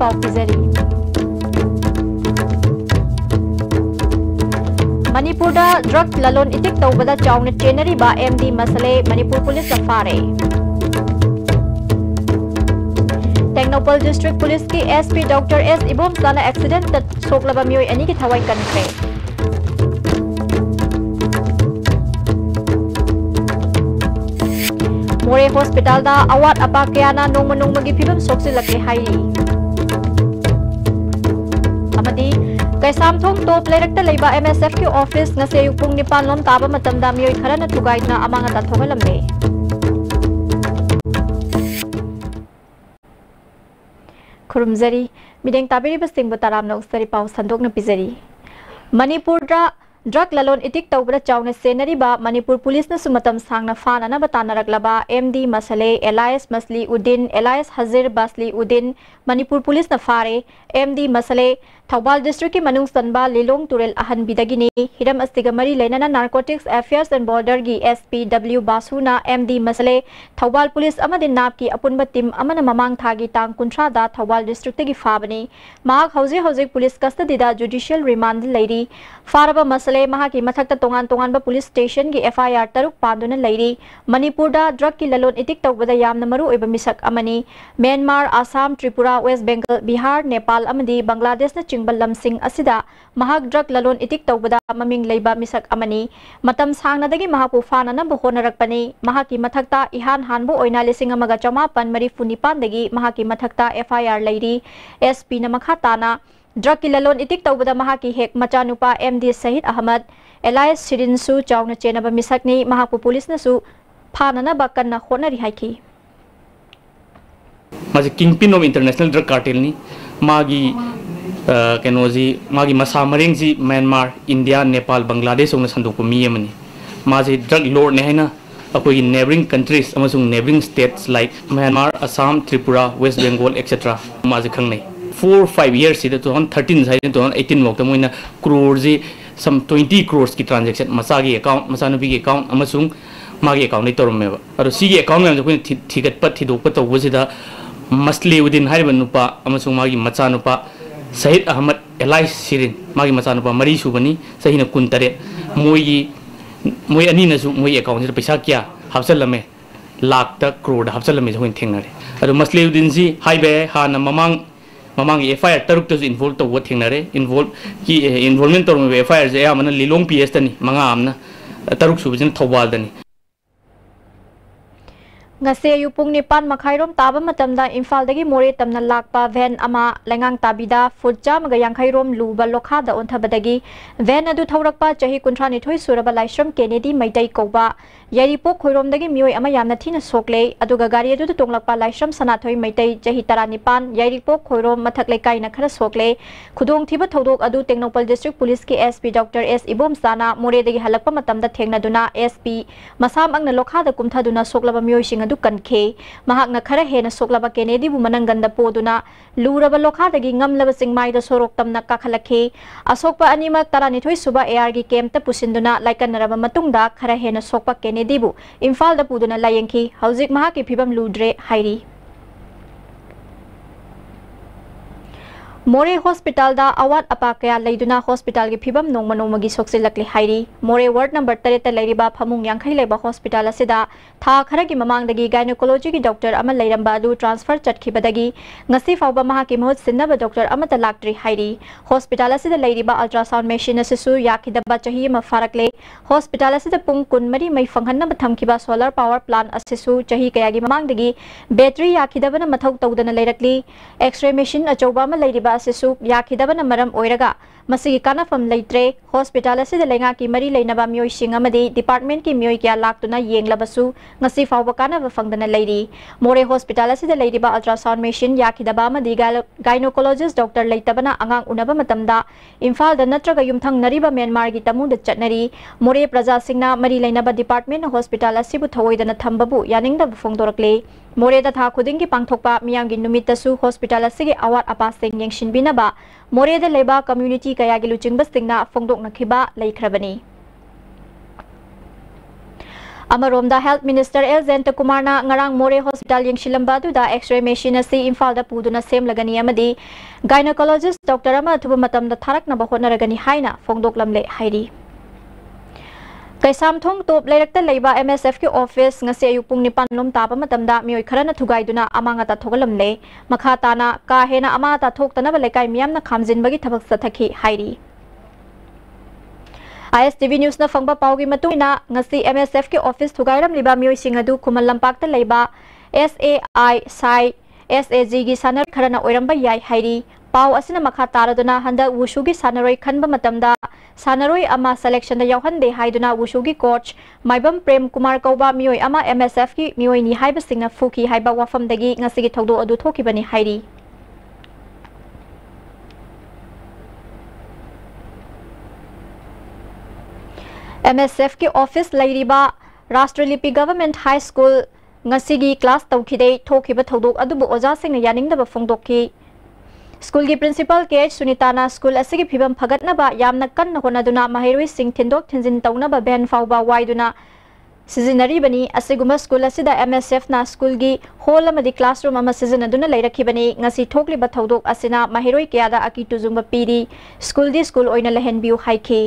पाव पिजरी Manipur drug ललोन इतिक तौबदा chown चेनरी बा MD मसले Manipur police फारे टेक्नोपल डिस्ट्रिक्ट पुलिस की एसपी डॉक्टर एस इबोम साना एक्सीडेंट सोकलबा मियोय अनि की थवाई कनख्रे मोरे हॉस्पिटल दा अवाट अपा कयाना नोंग नोंगमगी फिबम सोक्सिलक्ले हाइली अमदी कैसामथोंग टॉप लेरक्ता लेबा एमएसएफ की ऑफिस ngase युपुंग निपान लोम ताबा मतमदा मियोय खरना थुगाइना अमांगा ता थोगलमने खुरुमजरी मिदेंग ताबिरिबा सिंह बतारामना उस्तरी पाव संदोकना पिजरी Manipur drug ललोन इतिक तौबदा chown सेनरीबा Manipur police न सुमतम सांगना फाना बतानरगलबा एमडी मसले एलायस मसली उद्दीन एलायस हजीर बसली उद्दीन मणिपुर पुलिस न फारे एमडी मसले थौबाल डिस्ट्रिक्ट की मनुंग सनबा लिलोंग तुरेल अहन बिदगिनी हिरम अस्तिगा मरी लेना नार्कोटिक्स अफेयर्स एंड बॉर्डर की एसपी डब्ल्यू बासुना एमडी मसले थौबाल पुलिस अमदि नाप की अपुनबा टीम अमन ममांग थागी तांग कुंट्रा दा थौबाल डिस्ट्रिक्ट की फाबनी माग हौजिक पुलिस कस्टडीदा जुडिशियल रिमांड लेरी फारबा मसले महा की मथक्ता तोंगान तोंगान पुलिस स्टेशन की एफआईआर तरुक पांदुना लेरी मणिपुर ड्रग की ललोन इतिक तौबदा यामना मरु ओइबा मिसक अमनी म्यांमार आसाम त्रिपुरा वेस्ट बंगाल बिहार नेपाल अमदि बांग्लादेश न चिंबल सिंह असिदा महाक ड्रग ललोन इतिक तौबदा ममिंग लेबा मिसक अमनी मतम सांगनादगी महापु फाननब होनरकपनी महाकी मथक्ता इहान हानबो ओइना लिसिंग अमगा चौमापन मरीफु निपानदगी महाकी मथक्ता एफआईआर लेरी एसपी न मखा ताना ड्रग की ललोन इतिक तौबदा महाकी हेक मचानुपा एमडी सहित अहमद एलायस सिरिनसु चाउन चेनब मिसकनी महापु पुलिस नसु फाननब कन्ना होनरी हाइकी माजे kingpin of international drug cartel नि मागी कनोजी मागी मसा मरेंग जी म्यांमार इंडिया नेपाल बांग्लादेश ओन संदोक मी अमनी माजे ड्रग लॉर्ड ने हैना अकोई नेबरिंग कंट्रीज अमसुंग neighbouring states like Myanmar Assam Tripura West Bengal etcetera माजे खंगनै 4-5 years से 2013 से 2018 वक्त मोइना crore जी some 20 crores की ट्रांजैक्शन मसागी अकाउंट मसानुबी की अकाउंट अमसुंग मागी अकाउंट नै तोरमेबा अरो सिगी अकाउंट में जोइन थिगत थिदोक तौबसिदा मसले उदिन हाइबा नुपा अमसुंग मागी मचानुपा सहिद अहमद एलाइस सिरिन मागी मचानुपा मरी सुबनी सहिना 19 मोई अनी नसु मोई अकाउंट से पैसा क्या हाबसलमे लाख तक करोड़ हाबसलमे जोइन थेंगनरे अरो मसले उदिन जी हाइबे हाना ममांग एफआईआर तरुक तस इन्वॉल्व तो वो थेंगनरे इन्वॉल्वमेंट तोर में एफआईआर जे यामन लिलोंग पीएस तनी मंगा आमना तरुक सुबजन थौबाल दनी ngase yupung nipan makhairom taba matamda imphal dagi more tamna lakpa van ama lengang tabida futja maga yankhairom luba lokha da onthabadagi van adu thaurakpa chahi kunthra ni thoi suraba laishram kennedy maitai koba yaripok khoirom dagi mioi ama yamna thina sokle aduga gari adu tonglakpa laishram sanathoi maitai chahi taranipan yaripok khoirom mathak lekai na khara sokle khudong thiba thodok adu technopal district police ki sp dr s ibom sana more dagi halakpa matamda thengna duna sp masam angna lokha da kumtha duna soklaba mioi sing दुकनखे महाकना खरा हेना सोकलाबा Kennedy बु मनंगंदा पोदुना लूरबा लोखादगी ngमलबा सिंगमाइदा सोरोक तमना काखलखे असोकपा अनिमक तरानिथोय सुबा AR गी Kemp त पुसिंदुना लाइकनरबा मतुंगदा खरा हेना सोकपा Kennedy बु इम्फाल दा पुदुना लायंखी हौजिक महाकी फिबम लूड्रे हाइरी मोरे hospital दा अवाट अपा कया लेदुना हॉस्पिटल की फिबम नोंगमा नोंगमगी सोक्सिलक्ले हाइरी मोरे वार्ड नंबर 3 ता लेरिबा फमुंग यांखै लेबा हॉस्पिटल असिदा था खरा की ममांगदगी गायनोकोलॉजी की डॉक्टर अमा लेरंबा अदु transfer चटखिबदगी ngasi fawba maha ki mohut sinnaba doctor amata laktri hairi hospital asida leiriba ultrasound machine asisu yakidaba chahi ma farakle hospital asida pung kunmari mai fanghanna thamkiba solar power plant asisu chahi kayagi mamangdagi battery yakidaba na mathau tawdana leirakli x-ray machine achoba ma leiriba asisu yakidaba na maram oiraga masigi kanafam leitre hospital asida lenga ki mari leinaba mioi sing amadi department ki mioi kya laktuna yenglabasu ngasi fawba kanaba fangdana leiri more hospital asida leiriba ultrasound machine yakidaba amadi gynecologist doctor leitabana angang unaba matamda imphal da natraga yumthang nariba myanmar gi tamu da chatnari more praja singna mari leinaba department hospital asibu thawoidana thambabu yaningda fongdorakle more da tha khuding ki pangthokpa miyam gi numit tasu hospital asigi awat apa sing yengshin binaba more da leba community kaya gi luchingba singna fongdok nakhiba leikrabani Amaromda Health Minister Elzenta Kumarna ngarang More Hospital yengshilamba aduda X-ray machine asi Imphal da puduna semlagani amadi gynecologist Dr. ama thuba matamda tharaknaba hotnaragani haina fongdoklamle hairi Kaisam thong top leirakta leiba MSF ki office ngase ayuk pung nipan lom taba matamda mioi kharana thugaiduna amanga ta thogalamle makha tana ka hena ama ta thoktana balekai miyamna khamjinbagi thabak sathaki hairi ISTV News na fangba paugi matuna ngasi MSF ki office thugairam liba mioi singadu kumal lampak ta leiba SAI sai SAG gi sanar kharana oiramba yai hairi pau asina makha taraduna handa wushu gi sanaroi khanba matamda sanaroi ama selection da yauhande haiduna wushu gi coach maibam prem kumar kauba mioi ama MSF ki mioi ni haiba singna fuki haiba wafam dagi ngasi gi thogdo adu thokibani hairi MSF ki office lairiba Rashtralipi Government High School ngasigi class tawkhide thokiba thodok adubu oja singna yaningdaba fongdokki School ki principal KH Sunitana school asigi phibam phagatnaba yamna kanna honaduna mahiroi sing thindok thinjin tawnaba ben fawba waiduna Sizinari bani asiguma school asida MSF na school gi hall amadi classroom ama sizinaduna leirakibani ngasi thokli ba thodok asina mahiroi kyada aki tuzumba piri school di school oina lehen biu haiki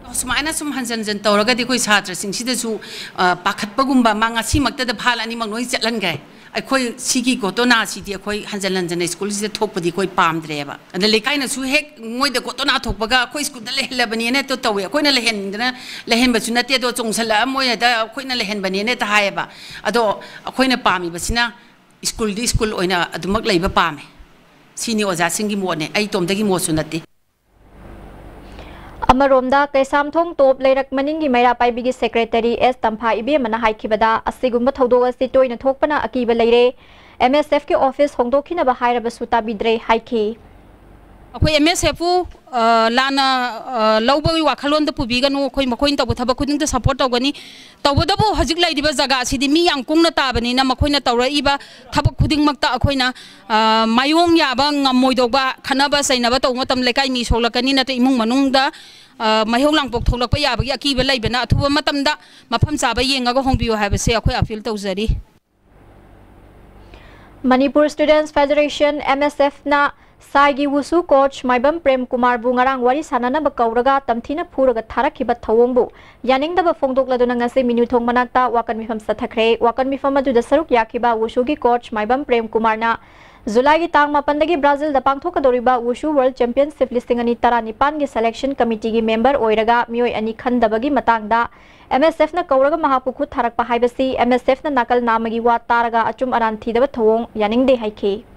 Sumaina sum hanjan jan tawraga di koi chhatra sing sida su pakhatpagumba manga simakta da phala ani mangnoi chatlan gai akhoi sigi gotona sidi akhoi hanjan lanjan school sida thokpadi koi pamdreba ada lekai na su hek ngoi da gotona thokpaga akhoi school da lehlabani ne to tawe akhoi na lehen dana lehen ba chuna te do chongsala moi da akhoi na lehen bani ne ta haiba ado akhoi na pami basina school di school oina adumak leiba pame sini oja singi mo ne ai tomdagi mo sunati Amaromda Kaisam thong top leirak maningi maira paibigi secretary S Tampha ibe mana haikibada asigumba thodok asi toina thokpana akiba leire MSF ki office hongdokhina ba hairaba suta bidre haiki akhoi MSF lana lawbagi wakhalon da pubiganu akhoi makhoin tabu thaba khuding da support tawgani tawbadabu hajik laidiba jaga sidi mi yang kungna tabani na makhoina tawraiba thaba khuding makta akhoina mayong yaba ngamoidogba khanaba sainaba taw matam lekai mi solakani na te imung manungda mayong langpok tholakpa yabagi akiba laibana athuba matamda mafam chaba yengaga hongbiyo habase akhoi appeal tawjari Manipur Students Federation MSF na Saigi Wusu coach Maibam Prem Kumar bu ngarang wari sanana ba kauraga tamthina phuraga tharakiba thawongbu yaningdaba fongdokladuna ngase minu thong manakta wakan mifam sathakre wakan mifam adu da saruk yakiba Wusu gi coach Maibam Prem Kumar na July gi tang 8 dagi Brazil da pangthokadoriba Wushu World Championship listing ani 19 gi selection committee gi member oiraga mioi ani khandabagi matangda MSF na kauraga mahapukhu tharakpa haibasi MSF na nakal namagi wa taraga achum aran thidaba thawong yaningde haike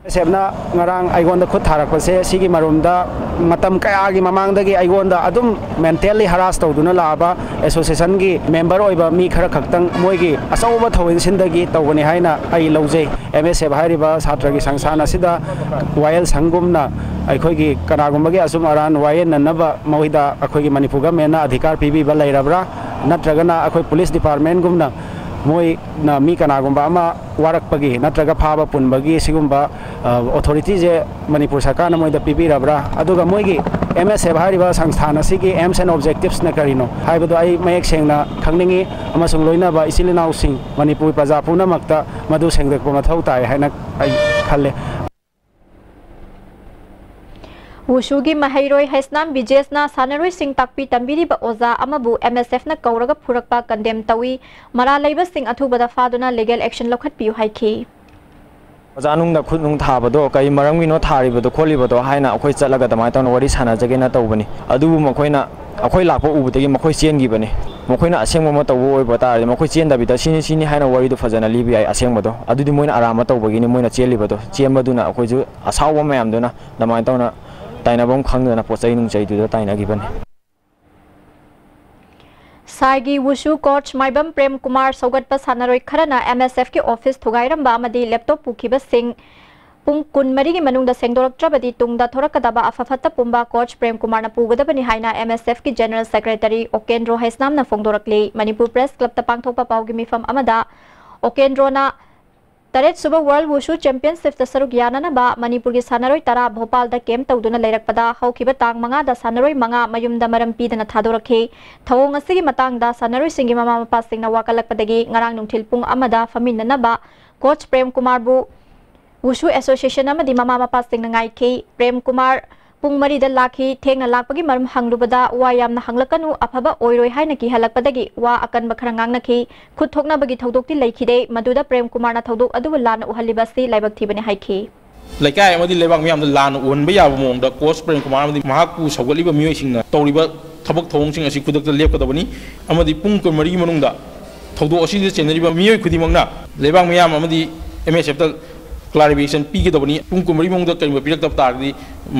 Sebna ngarang aigonda khut tharakpase sigi marumda matam kayagi mamangdagi aigonda adum mentally harass tawduna laba association gi member oiba mi khara khaktang moigi asawba thawin sindagi tawgani haina ai lawjei MSF hairiba satra gi sangsana sida wayel sangumna aikoigi kanagumagi asum aran wayen nanaba mawida akoigi Manipur government na adhikar pibi ba lairabra natragana akoi police department gumna moi na mi kanagumba ama warakpagi natraga phaba punbagi sigumba authority je Manipur sarkar na moi da pibirabra aduga moigi MSF hariba sangsthana sigi aims and objectives na karino haibadu ai mayek sengna khangningi amasung loina ba isilina using Manipur praja puna makta madu sengdekpa mathau tai haina ai khalle Wushu gi mahairoi Haisnam Vijes na sanaroi sing takpi tambiri ba oza amabu MSF na kauraga phurakpa condemn tawi mara leiba sing athubada faduna legal action lokhat piu haiki Janung da khunung thabado kai marangi no tharibado kholibado haina akhoi chalaga damai tawna wari sana jagena tawbani adubu makhoina akhoi lakpo ubudagi makhoi chengi bani makhoina asengma ma tawbo oi batari makhoi chenda bida sini sini haina wari do fajana libi ai asengmado adudi moina arama tawbagi ni moina chelibado chembaduna akhoi ju asawa mayam duna damai tawna tainabom khangna pochai nung chai du taina giban Saigi Wushu coach Maibam Prem Kumar Sogatpa Sanaroi Kharana MSF ki office thugairamba amadi laptop pukhiba sing pung kun mari gi manungda sengdoraptrabadi tungda thorakadaba afafata pumba coach Prem Kumar na pugadabani haina MSF ki general secretary Okendro Haisnam na fongdorakle Manipur Press Club ta pangthokpa pawgi mifam amada Okendro na तरह सुबह world wushu championship सरुक याननबा मणिपुर की सानरोई तरा भोपाल दा camp तौदुना लेरकपदा हौखिबा तांग मंगा दा सानरोई मंगा मयुमदा मरम पीदना थादोरखे थवोंग असिगी मतांगदा सानरोई सिंगी ममा मपा सिंगना वाकलकपदगी ngarang nungthil pung amada faminanaba coach Prem Kumar bu wushu association अमदी ममा मपा सिंगना ngaiki Prem Kumar पुंग मरीदा लाखी थेंगना लाकपगी मरम हंगलुबदा वा यामना हंगलकनु अफबा ओइरोय हाइना की हलकपदगी वा अकनबा खरा ngangnaki खुद थोकनाबगी थौदोकति लैखिदे मदुदा प्रेम कुमार ना थौदोक अदुबा लान उहलिबासी लाइबक थिबने हाइखि लेकाय अमदी लेबाक मियाम लान उनबा याब मोंगदा कोच प्रेम कुमार अमदी महाकु सौगलिबा मियोइसिंगना तौरिबा थबक थौंगसिंग असि खुदकता लेपकदबनी अमदी पुंग कुमरी मनुंगदा थौदोक असि चेनरिबा मियोइ खुदिमंगना लेबाक मियाम अमदी एमएसएफ क्लारिफिकेशन पीगदबनी पुंग कुमरी मंगदा करिबा पिरकतब तारदी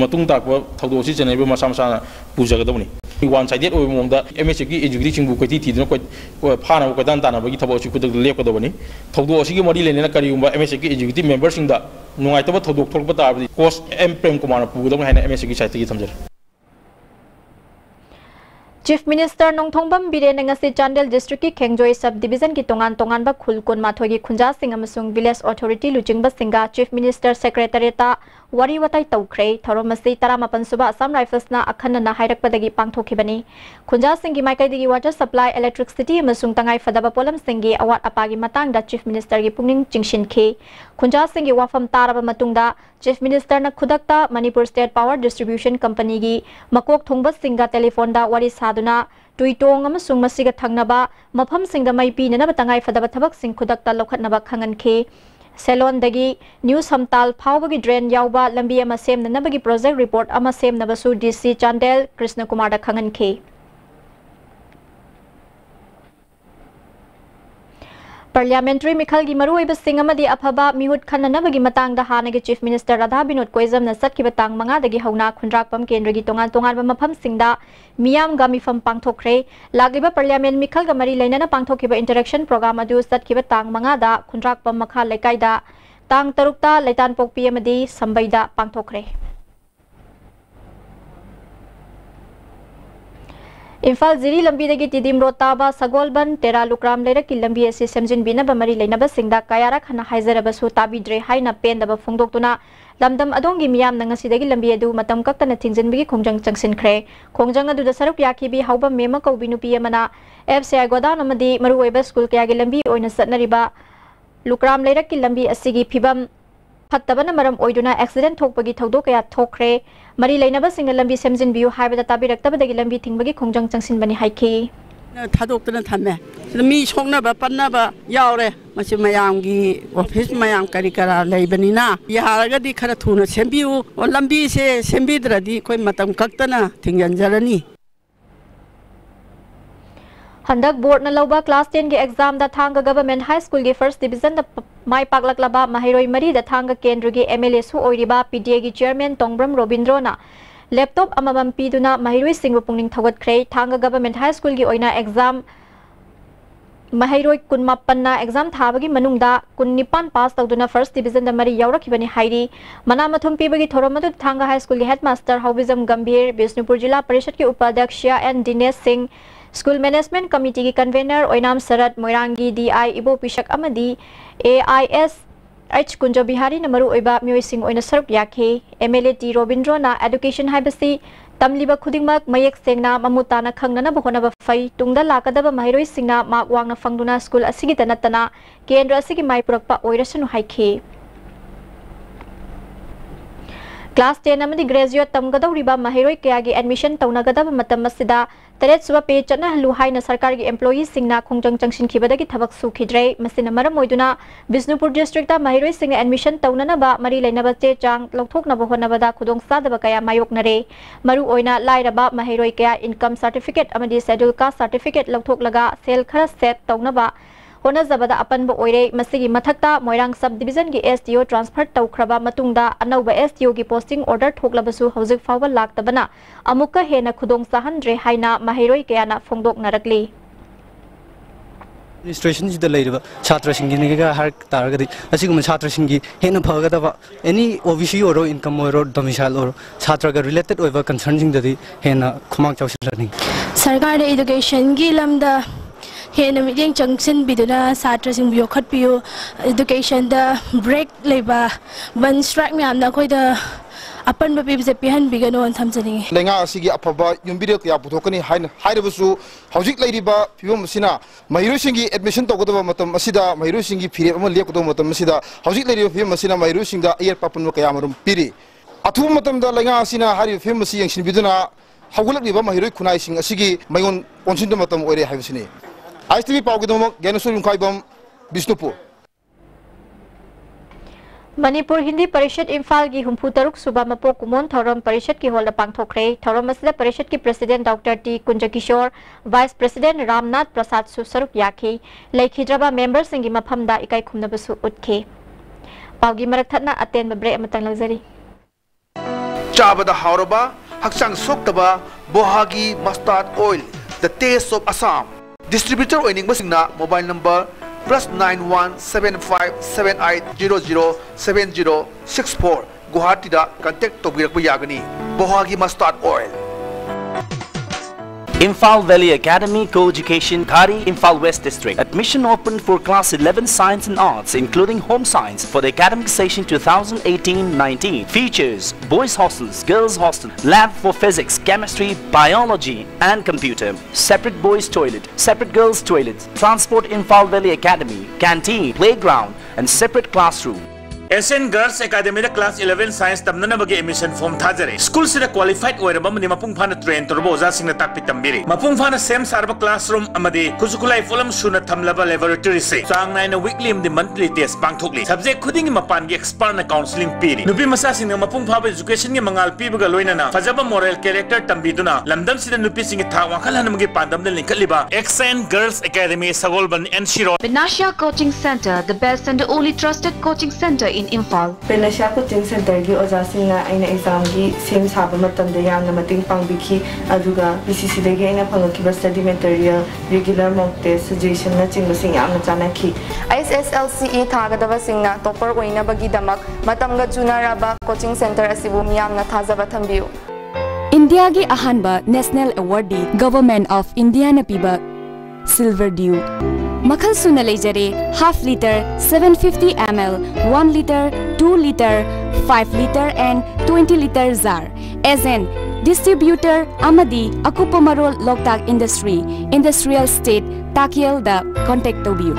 मतुंग ताकबा थौदोसी चेनरिबा मसा मसाना पूजगदबनी वन साइडेड ओइ मंगदा एमएसएफ की एजुकेटिव सिंगु कोइति थिदना कोइ फाना कोइदान तानाबगी थबोसी खुदक लेपकदबनी थौदोसी की मरी लेनेना करियुंबा एमएसएफ की एजुकेटिव मेंबर सिंगदा नुंगाइतबा थौदोक थोकबा तारदी कोच एम प्रेम कुमार पुगदबनी हाइना एमएसएफ की साइड की थमजर chief minister Nongthombam Biren ngasi Chandel district ki Khengjoi sub division ki tongan tongan ba khul kun mathoi gi khunja sing amasung village authority lujing ba singa chief minister secretary ta wari watai taukhre thoromasi taramapan suba Assam Rifles na akhanna na hairak padagi pangthokibani khunja sing gi maikai digi water supply electricity amasung tangai fadaba polam sing gi awat apagi matang da chief minister gi pungning chingshin khi khunja sing gi wafam taraba matung da chief minister na khudakta Manipur state power distribution company gi makok thongba singa telephone da wari saduna tuitong amasung masiga thangnaba mafam singda mai pi na tangai fadaba thabak sing khudakta lokhatnaba khangan khi Selon dagi news hamtal phawbagi drain yauba lambi ama semnabagi project report ama semnabasu DC Chandel Krishna Kumar da khangan khi Parliamentary Mikhal gi maru oiba sing amadi aphaba mihut khananabagi matang da hanagi chief minister Radha Binod Koizam na satkiba tang manga dagi hauna khunrakpam kendra gi tongan tongan ba mafam singda miyam ga mifam pangthokre lagiba parliament Mikhal ga mari leinana pangthokiba interaction program adu satkiba tang manga da khunrakpam makha lekai da tang tarukta leitan pokpi amadi sambaida pangthokre Infal Ziri lambi dagi tidim rotaba Sagolban Tera Lukram Lera ki lambi ase semjin bina ba mari leinaba singda kayara khana haizaraba su tabidre haina pendaba phongdoktuna lamdam adongi miyam na ngasi dagi lambi adu matam kaktana thingjinbigi khongjang changsinkhre khongjang adu da saruk yakhibi hauba mema kaubi nupi amana FCI godan amadi maru oiba school kayagi lambi oina satnariba Lukram Lera ki lambi asigi phibam फत्तबना मरम ओइदुना accident थोकपगी थौदो कया थोखरे मरी लेनबा single लंबी सेमजिन बियु हाइबदा ताबिरक्तबदगी लंबी थिंगबगी खोंजंग चंगसिनबनी हाइखि थादोक्तना थमे मी सोंगनाबा पन्नाबा यावरे मसे मयामगी office मयाम करी करा लेबनिना यारगदी खरा थुना सेंबियु ओ लंबी से सेंबिद्रदी कोई मतम कक्तना थिंगंजरनी हंदक बोर्ड न लौबा क्लास 10 के एग्जाम दा थांगा गवर्नमेंट हाई स्कूल के फर्स्ट डिवीजन दा माई पाकलकलबा महिरोई मरी दा थांगा केंद्र के एमएलए सु ओइरिबा पीडीए की चेयरमैन तोंगब्रम रोबिंद्रोना लैपटॉप अमबम पीदुना महिरोई सिंह पुंगनिंग थगतख्रे थांगा गवर्नमेंट हाई स्कूल की ओइना एग्जाम महिरोई कुनमापन्ना एग्जाम थाबगी मनुंगदा कुन्निपान पास तौदुना फर्स्ट डिवीजन दा मरी यावरखिबनी हाइरी मना मथुम पीबगी थोरमदु थांगा हाई स्कूल के हेडमास्टर हौबिजम गंभीर बिष्णुपुर जिला परिषद के उपाध्यक्ष N Dinesh Singh school management committee की कन्वेनर ओइनाम सरत मोइरांगी DI इबो पिशक अमदी AIS H कुंजो बिहारी नमरु ओइबा म्योइसिंग ओइना सरक याखे MLA T रोबिंद्रोना एजुकेशन हाइबसी तमलिबा खुदिंगमक मयेक सेंगना ममुताना खंगना बहोनबा फै तुंगदा लाकदबा महिरोइ सिंगना माक वांगना फंगदुना स्कूल असिगी तनतना केंद्र असिगी माइपुरकपा ओइरसनु हाइखे क्लास 10 अमदी ग्रेजुएट तमगदौरिबा महिरोइ कयागी एडमिशन तौनगदबा मतम मसिदा तरेत सुबा पे चना हलु हाइना सरकार की एम्प्लॉई सिंगना खोंजंग चंगसिन खिबदगी थबक सुखिद्रे मसिना मरम मोइदुना बिष्णुपुर डिस्ट्रिक्ट महिरोइ सिंग एडमिशन तौननबा मरी लेनबा चे चांग लौथोकनबा होनबदा खुदोंग सादबा कया मायोकनरे मरु ओइना लाइरबा महिरोइ कया इनकम सर्टिफिकेट अमदी शेड्यूल कास्ट सर्टिफिकेट लौथोकलगा सेल खरा सेट तौनबा होनजबदा अपनबा ओइरे मसिगी मथक्ता मोइरांग सब डिवीजन की STO ट्रांसफर तौखरबा मतुंगदा अनौबा STO की पोस्टिंग ऑर्डर थोकलबसु हौजिक फावबा लाक्तबना अमुक्का हेना खुदोंग साहनद्रे हाइना महिरोइ कयाना फोंदोकनरकली एडमिनिस्ट्रेशन जिदा लेरिबा छात्र सिंगी का हर तारगदी असिगुम छात्र सिंगी हेना फगदबा एनी OBC ओरो इनकम ओरो डोमिसाइल ओरो छात्र का रिलेटेड ओइबा कंसर्न सिंगददी हेना खुमांग चौसिलनी सरकार एजुकेशन की लमदा हेन मिटिंग जंक्शन बिदुना छात्र सिंह योखत पियो एजुकेशन दा ब्रेक लेबा वन स्ट्राइक में आमना कोई दा अपन बपी बिजे पिहन बिगनो अन थमजनी लेंगा असिगी अफबा युम्बिरे कया पुथोकनी हाइरबसु हौजिक लैरिबा फिबम सिना महिरुसिंगी एडमिशन तोगदबा मतम असिदा महिरुसिंगी फिरे अम लेकदो मतम असिदा हौजिक लैरिबा फिबम सिना महिरुसिंगा एयर पापन कया मरुम पिरि अथु मतम दा लेंगा असिना हारि फिबम सि यंगसिन बिदुना हौगलकलिबा महिरुइ खुनाइसिंग असिगी मयोन ओनसिन मतम ओइरे हाइबसिनी आईटीवी पाउगदम गेनसु युंखाइबम विष्णुपुर मणिपुर हिंदी परिषद इम्फाल की हुम्फू तरुक सुबह मपोक कुमोन थौरम परिषद की होल पांगथोखरे थौरम मसिदा परिषद की president doctor T Kunjakishore vice president Ramnath Prasad सुसरुक याखी लेखिद्रबा मेंबर सिंगी मफमदा इकाई खुमनबसु उतखे पाउगी मरक थतना अतेन ब्रेक अमतंग लग्जरी चाबदा हावरबा हक्सांग सोक्तबा Bohagi mustard oil the taste of Assam distributor ओइनिंग बसिंगना मोबाइल नंबर +917578007064 गुवाहाटी दा कांटेक्ट तोबिरक यागनी Bohagi mustard oil Imphal Valley Academy Co-Education, Khari, Imphal West District. Admission open for Class 11 Science and Arts, including Home Science, for the academic session 2018-19. Features boys hostels, girls hostel, lab for physics, chemistry, biology and computer. Separate boys toilet, separate girls toilet. Transport Imphal Valley Academy, canteen, playground and separate classroom. Asian Girls Academy Class 11 Science tamnana bagi admission form thajare. School sida qualified oiraba mani mapung phana train torbo oja singna takpi tambiri. Mapung phana same sarba classroom amadi kusukulai folam suna thamlaba laboratory se. Sang naina weekly amdi monthly test pangthokli. Subject khuding mapan gi expert na counseling piri. Nupi masa singna mapung phaba education gi mangal pibaga loina na. Fajaba moral character tambiduna. Lamdam sida nupi singi tha wakal hanamgi pandam dal linkaliba. Asian Girls Academy Sagolban and Shiro. Vinasha Coaching Center, the best and the only trusted coaching center in Imphal. Vinasha Coaching Center gi oja singna aina exam gi sem saba matam da yamna mating pangbiki aduga BCC dagi aina phangkiba study material regular mock test suggestion na chingba sing yamna chanaki ISSLCE thagadaba singna topper oina bagi damak matamga junaraba coaching center asibu miyamna thajaba thambiu India gi ahanba national awardee government of India na piba silver dew Makhal suna lejare half liter 750 ml 1 liter 2 liter 5 liter and 20 liter jar as an distributor amadi akupa marol loktak industry industrial state takiel da contact tobiu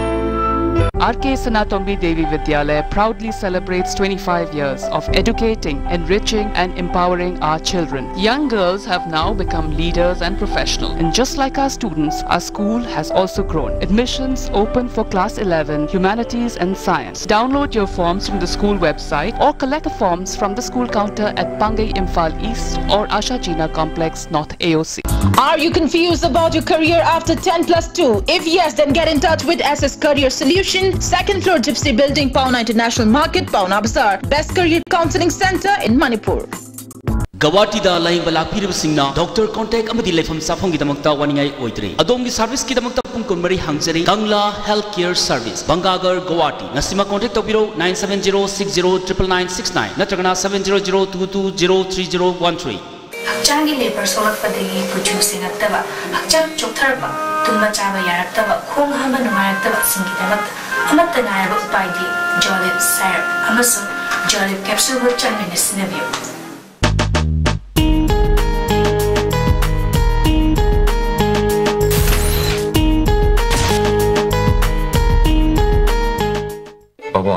RK Sanatombi Devi Vidyalaya proudly celebrates 25 years of educating, enriching and empowering our children. Young girls have now become leaders and professionals. And just like our students, our school has also grown. Admissions open for Class 11, Humanities and Science. Download your forms from the school website or collect the forms from the school counter at Pangai Imphal East or Asha Jina Complex, North AOC. Are you confused about your career after 10+2? If yes, then get in touch with SS Career Solution, second floor Gypsy Building, Pauna International Market, Pauna Bazaar. Best Career Counseling Center in Manipur. Guwahati da laying bala pirib singna doctor contact amadi lefam safong gidamakta waningai oidre. Adom gi service gidamakta pungkon mari hangjari Kangla Healthcare Service, Bangagar, Guwahati. Nasima contact tobiro 97060999969 natragana 70022203013. Hakchangi labor solak padagi producing attaba hakchang choktarba tumma chaba yaraktaba khong hama nungayaktaba singidamak amatta nayaba upaidi jolib syrup amasu jolib capsule wo chanmini sinabiyo Baba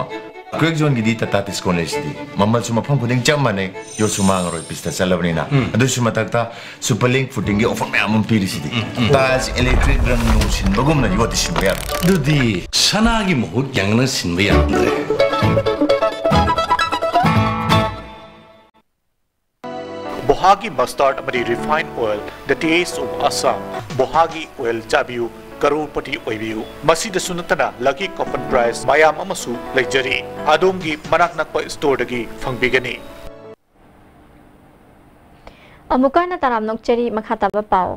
Quick zone gidi tatatis college di. Mamal suma pang kuding jam mane yo suma ngaro pista salabni na. Ado suma takta superlink footing ge offer me amon piri sidi. Tas electric rang no sin bagum na yo tisin bayar. Dudi sana gi mohut yang na sin bayar andre. Bohagi mustard amari refined oil, the taste of Assam. Bohagi oil jabiu. Karupati oibiu masida sunatana lucky coupon price mayam amasu leijari adongi manak nakpa store dagi fangbigani amukana taram nokchari makhataba pau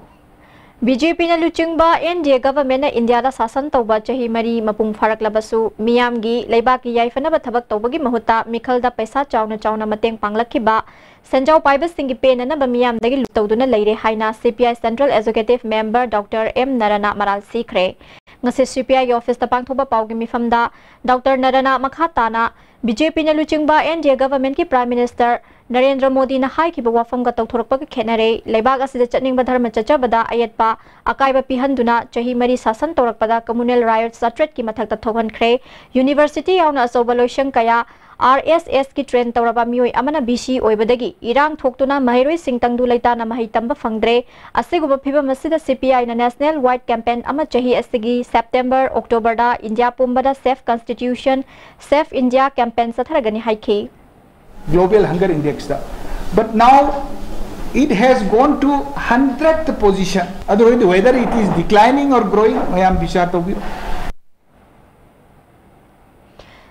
BJP na luchingba NDA government na India da sasan tawba chahi mari mapung farak labasu miyam gi leibaki yaifana ba thabak tawbagi mahuta mikhal da paisa chauna mateng panglakhiba Sanjau Paibas Singi Pen and Bamiam the Lutoduna Lady Haina CPI Central Executive Member Dr. M. Narana Maral Sikre. ngase CPI gi office ta pangthoba pawgi mifamda Dr. Narana Makhatana BJP na luchingba NDA government ki Prime Minister Narendra Modi na hai ki wafam ga tawthorakpa ka khenare leibag asida chatningba dharma chachabada ayatpa akaiba pihanduna chahi mari sasan torakpada communal riots atret ki mathakta thogankhre University yauna asoba loishang kaya RSS ki train tawraba mioi amana BC oibadagi irang thoktuna mahiroi singtangdu leitana mahi tamba fangdre asiguba phiba masida CPI na national wide campaign ama chahi asigi September October da India pumbada safe constitution safe India campaign satharagani haiki global hunger index da, but now it has gone to 100th position. Otherwise, whether it is declining or growing, I am bisar to be.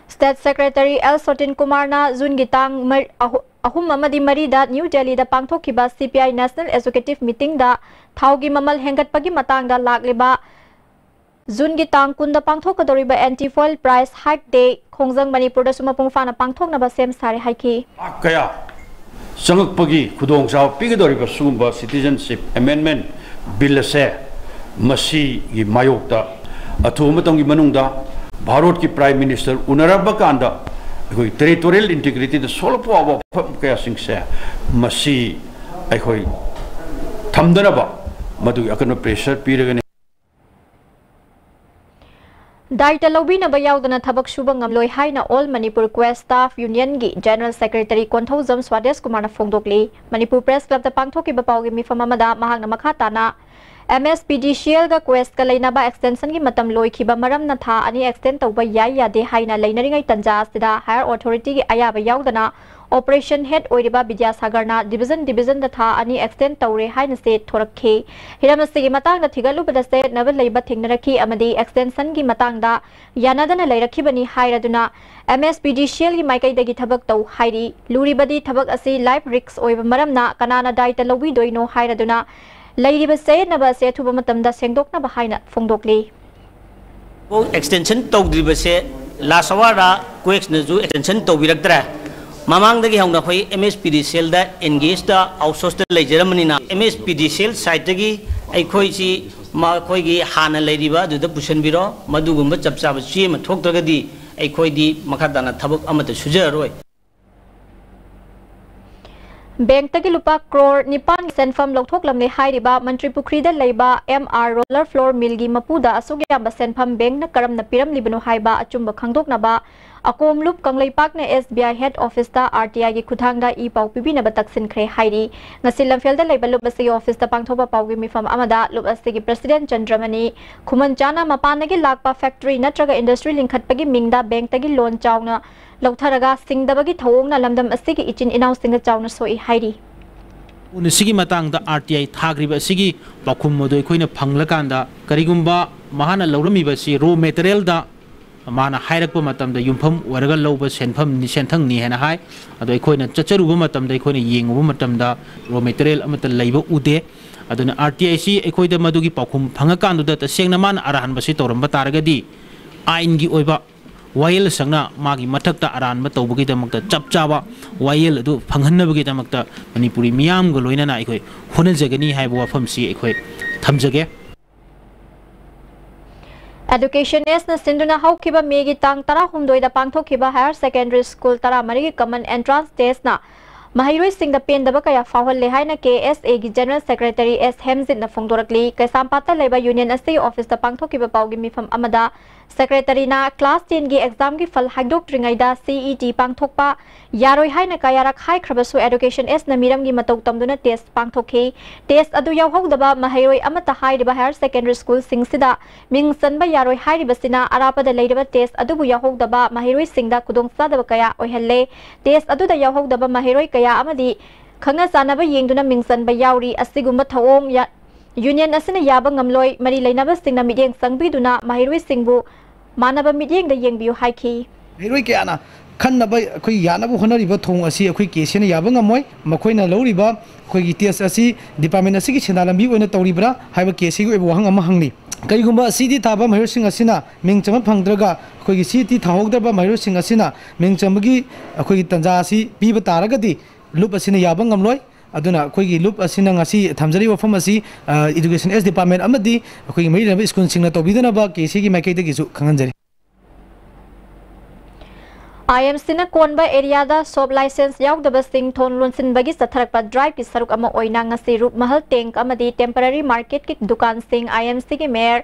State Secretary L. Sotin Kumar na June gitang ahum amadi mari da New Delhi da pangthokiba CPI National Executive Meeting da thaugi mamal hengatpagi matang da lagliba June gitang kunda pangthokadoriba anti-fuel price hike day khongjang Manipur da sumapung fana pangthoknaba sem sare haiki kaya sangakpagi khudong saw pigadoriba sumba citizenship amendment bill se masi gi mayokta athu matang gi manungda Bharat ki Prime Minister unaraba kanda koi territorial integrity da solpo aba kaya singse masi ai koi thamdanaba madu akano pressure piragani Daita Lobina Bayaudana Tabak Shubangam Loi Haina All Manipur Quest Staff Union Gi General Secretary Konthozam Swades Kumana Fongdokli Manipur Press Club the Pangthoki Bapaugi Mifamamada Mahangna Makhatana MSPD Shield ga Quest ka Lainaba Extension gi matam loi khiba maram na tha ani extend tawba yai ya de haina lainaringai tanja sida Higher Authority gi ayaba yaudana Operation Head Oiriba Vidya Sagarna Division da tha ani extend tawre haina se thorakhe hiramasi matang da thigalu bada se navel leiba thingnarakhi amadi extension gi matang da yanadana leirakhibani hairaduna MSPD Shield gi maikai dagi thabak taw hairi luribadi thabak asi life risks oiba maramna kanana daita lowi doino hairaduna Lady say never say to Bamatam da Sengdok na Bahina Fongdokli. Extension to the Base La Sawara, Quex Nazu, extension to Viraktra. Mamang the Gihanga MSPD Sel that engaged the outsourced Germany na MSPD Sel Saitagi, a Koichi, Makoigi, Hana Ladyba, do the Pushan Biro, Madugumba Chapsab, Chim, Tokagadi, a Koidi, Makadana Tabuk Amata Sujaroi. Bank tagi lupa crore nipan senfam lokthok lamne hairiba Mantri Pukri da leiba MR roller floor milgi mapuda asugya ba senfam bank na karam na piram libano haiba achumba khangdok na ba akom lup kanglei pak na SBI head office da RTI gi khuthang da I pau pibi na ba taksin khre hairi ngasil lamfel da leiba lup asi office da pangthoba pau gi mifam amada lup asi gi president Chandramani khuman chana mapan gi lakpa factory natraga industry lingkhat pagi mingda bank tagi loan chawna Lautharaga Singdabagi Thong na Lamdam Asigi Ichin in Singa Chowna Soi Heidi. Unisigi Matang the RTI Tagriba Sigi, Bakum Modo Queen Panglakanda, Karigumba, Mahana Lorami Basi, raw material da Mana Hairakpo Matam, the Yumpum, Waraga Lobas, and Pum Nishantang Ni and High, and the Coin Chacharumatam, the Coin Ying Wumatam da, raw material Amatal Labor Ude, Adon RTIC, Equi the Madugi Pakum, Pangakandu that the Singnaman Arahan Basitorum Bataragadi, Aingi Oiba. While Sangna Magi Matakta Aran Matobagi Damakta Chapchava, while do Panganabagi Damakta, Manipuri Miam Goloina Naikwe, Hunazagani Haiwa from Sea Equa, Tamzage. Education is na Sinduna Haukiba Megi Tang Tara Humdoi the Pangtokiba Higher Secondary School Tara Mari Common Entrance Test na. Mahiroi Singh the Pen the Bakaya Fawal Lehaina KSA General Secretary S. Hemzit na Fongdorakli, Kasampata Labor Union Assay Office the Pangtokiba Paugimi from Amada, Secretary na Class 10 gi exam gi fal hagdok tringaida CET pangthokpa yaroi haina kayarak hai khrabasu education S na miram gi matou tamduna test pangthokhe test adu yauhodaba mahiroi amata hairiba higher secondary school singsida ming sanba yaroi hairiba sina arapada leiriba test adu bu yauhodaba mahiroi singda kudong sadaba kaya oihelle test adu da yauhodaba mahiroi kaya amadi khangna sanaba yengduna ming sanba yauri asigumba thawong ya Union asina yaba ngamloi mari lainaba singna mideng sangbiduna mahiroi singbu manaba mideng da yengbiu haiki mahiroi kyana khannaba khoi yanabu honariba thong asi khoi kesena yaba ngamoi makoina loriba khoi test asi department asi ki chendalambi oina tawribra haiba kesi go wahang ama hangni kaigumba asidi taba mahiroi sing asina mingchama phangdraga khoi CT thahogdaba mahiroi sing asina mingchamagi khoi tanja asi piba taragadi lup asina yaba ngamloi aduna akhoi loop asina ngasi thamjari wafam asi education s department amadi akhoi mai raba school singna tobidana ba kesi gi makai de gisu khanganjari IMC na konba area da sob license yauk da basing thon lonsin bagi satharak pa drive ki saruk ama oina ngasi rup mahal tank amadi temporary market ki dukan sing IMC ki mayor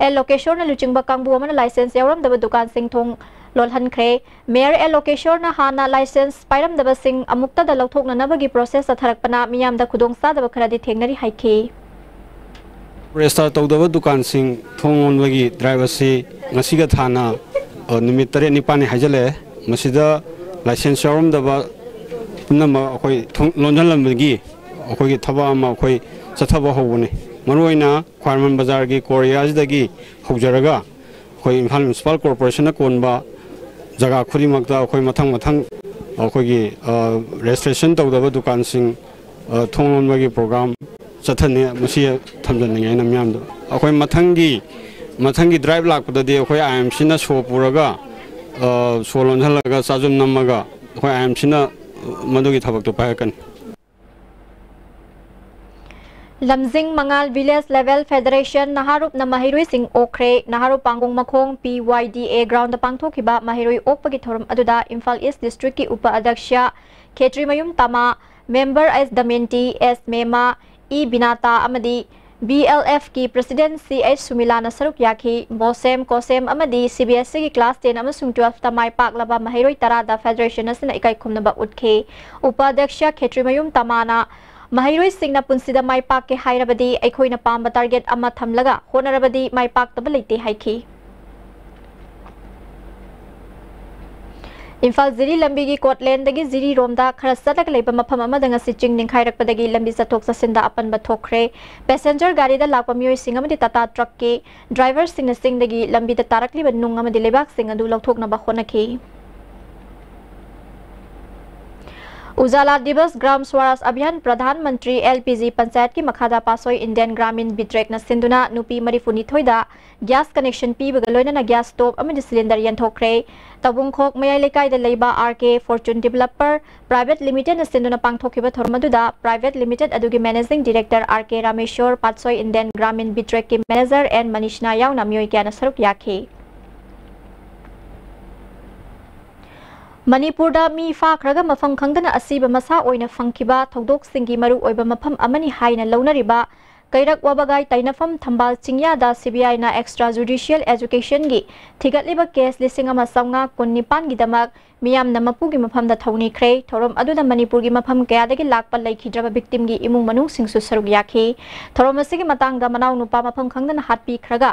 allocation na luchingba kangbu amana license yauram da dukan sing thong lolhan kre mayor allocation na hana license pairam da basing amukta da lauthok na nabagi process satharak pana miyam da khudong sa da bakhradi thengnari haiki register tawdaba dukan sing thong on bagi driver se ngasi ga thana numit tare nipani hajale masida license yarum daba punama akoi lonjan lambagi akoi thaba ama akoi chathaba hobune maroina kharman bazar gi korea dagi hojaraga akoi imphal municipal corporation na konba jaga khuri makta akoi mathang akoi gi registration tawdaba dukan sing thonglon bagi program chathane musi thamjan ngai na myam do akoi mathangi drive lakpada de akoi IMC na show puraga solon halaga sajum namaga hoi IMC na madugi thabak to payakan Lamjing Mangal Village Level Federation Naharup na Mahirui Sing Okre Naharup Pangong Makhong PYDA ground pangthokiba Mahirui Okpagi thorum aduda Imphal East District ki upa adyaksha Khetri Mayum Tama member as Damenti S Mema E Binata amadi BLF की president CH सुमिलाना सरुक याखी बोसेम कोसेम अमदी CBSE की class 10 अमसुंग 12 ता माई पाक लबा महिरोई तरादा federation असना इकाई खुमनबा उठखे उपाध्यक्ष खेत्रीमयुम तमाना महिरोई सिंगना पुंसिदा माई पाक के हाइरबदी अखोइना पाम टारगेट अमा थमलगा होनरबदी माई पाक तब लेते हाइखी Imphal Ziri lambi gi Kotland dagi Ziri romda khara satak leiba mafam amada ngasi ching ningkhairak padagi lambi sathok sasinda apan ba thokre passenger gari da lakpa mioi sing amadi tata truck ke driver sing na sing dagi lambi da tarakli ba nung amadi lebak sing adu lauthok na ba khonaki Ujala Divas Gram Swaraj Abhiyan Pradhan Mantri LPG Panchayat ki makhada pasoi Indian Gramin Bitrek na sinduna nupi marifuni thoida gas connection pi bagaloina na gas stove amadi cylinder yan thokre tabung khok mayai lekai da leiba RK Fortune Developer Private Limited na sinduna pangthokiba thormaduda Private Limited adugi Managing Director RK Rameshwar Patsoi Indian Gramin Bitrek ki manager and Manishna yaw na myoi kya na saruk yakhe Manipurda mi fa khraga mafam khangdana asiba masa oina fangkiba thodok singi maru oiba mafam amani haina launariba kairak wabagai tainafam thambal chingya da CBI na extrajudicial education gi thigatliba case lising ama sawnga kunnipan gi damak miyam na mapugi mafam da thawni khrei thorom aduda manipur gi mafam kaya dagi lakpa laikhidraba victim gi imung manung singsu saruk yakhi thorom asigi matang da manaw nupa mafam khangdana hatpi khraga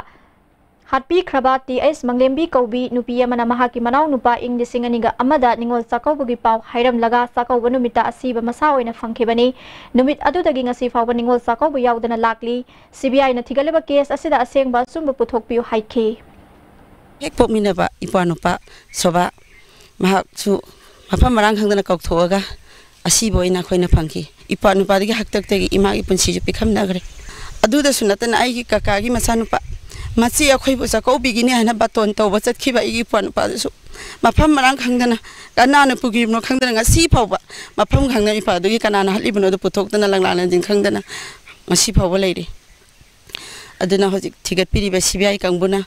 Hatpi Krabati is Manglembi Kobi Nupi Yamana Mahaki Manau Nupa Ing Singaniga Amada Ningol Sako Bugi Pau Hiram Laga Sako Numita Asiba Masao in a funky bani Numit Adu the Gingasifa Ningol Sako Buyau than a Lakli CBI in a Tigaleba case Asida Asing Basumba Putokpio Haiki Ekpo Minaba Ipanupa Soba Mahatsu Mapamarang Hangana Koktoga Asibo in a coin of funky Ipanupa Haktak Imagi Punsi become Nagre Adu the Sunatan Aiki Kakagi Masanupa Matsi akhoi bu sako bigini hana baton to bachat khiba igi pon pa su mafam marang khangdana kanana pugi no khangdana nga si phawba mafam khangna ipa du kanana hali bno du puthok dana langlan jing khangdana ngasi phawba leiri aduna hojik thigat piri ba CBI kangbuna